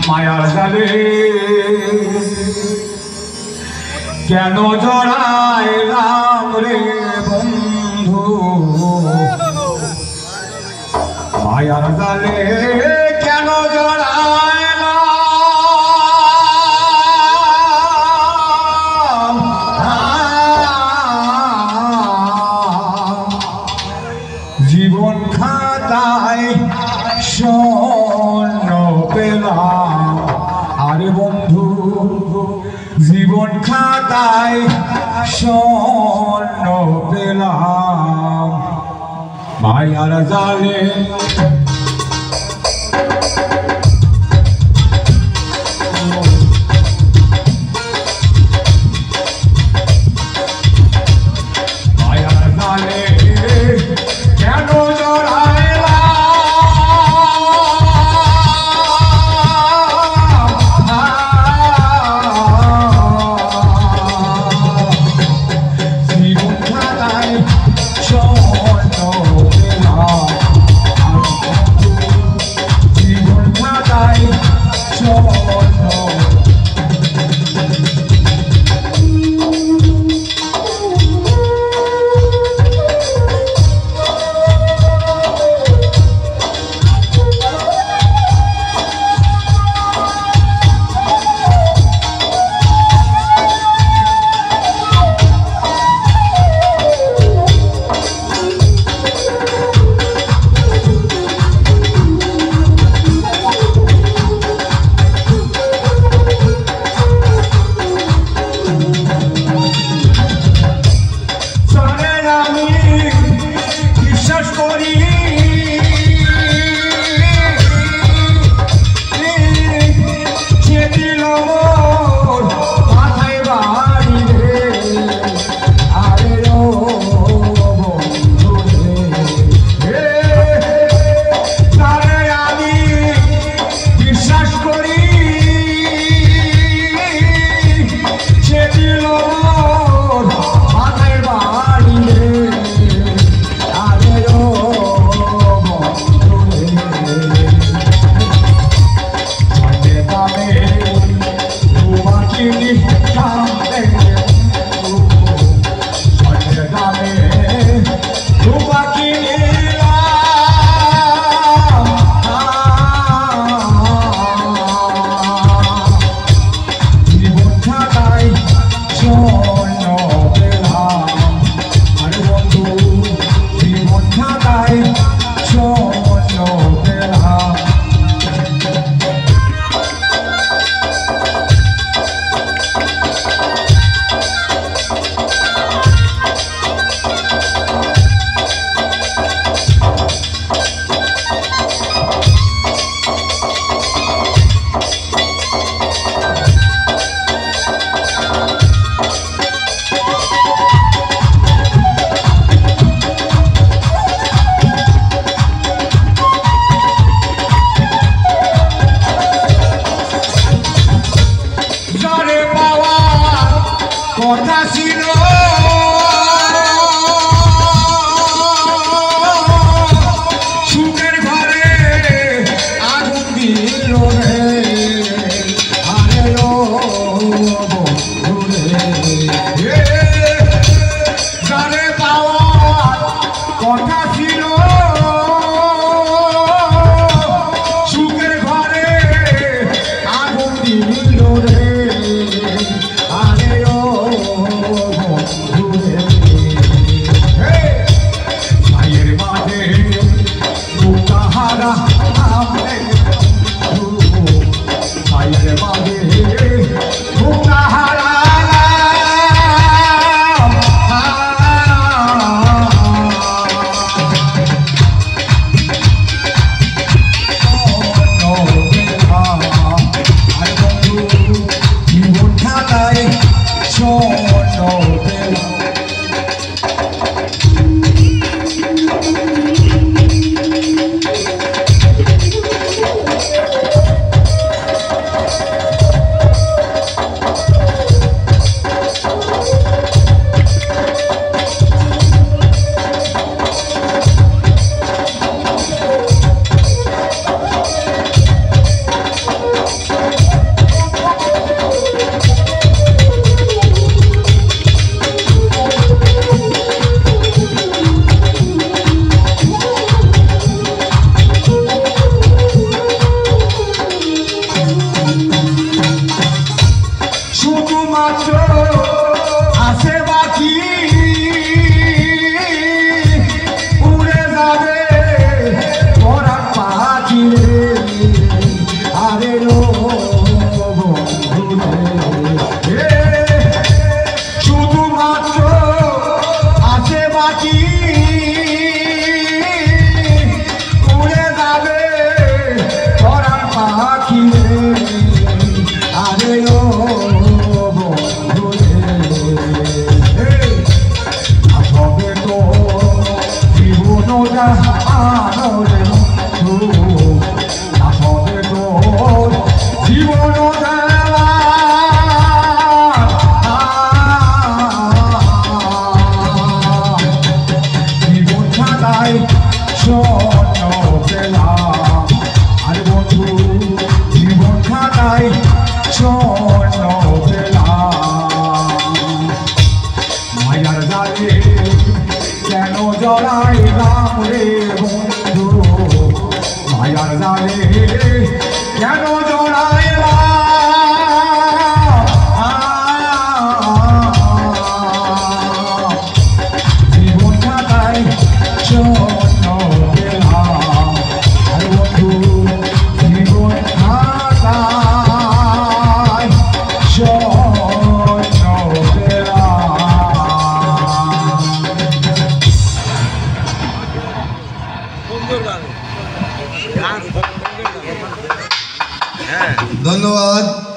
মায়ার জালে কেন জড়াইলাম রে বন্ধু, মায়ার জালে কেন জড়াইলাম, জীবন খাতায় শূন্য পেলাম। আরে বন্ধু জীবন খাতায় শূন্য পেলাম, মায়ার জালে মায়ার জালে কেন জড়াইলাম, জীবন খাতায় শূন্য পেলাম। পাখি উড়ে যাবে পরাণ পাখি আরে ও বন্ধু হবে তো জীবন আনরে হবে তো জীবন জীবন ছাড়াই স্বর্ণ পেলাম আরে বন্ধু জীবন ছাড়াই স্বর্ণ পেলাম মায়ার জালে কেন জড়াই রাম রে বন্ধু মায়ার জালে কেন জড়াই জীবন খাতায় স্বর্ণ পেলাম আর বন্ধু জীবন খাতায় স্বর্ণ পেলাম। ধন্যবাদ।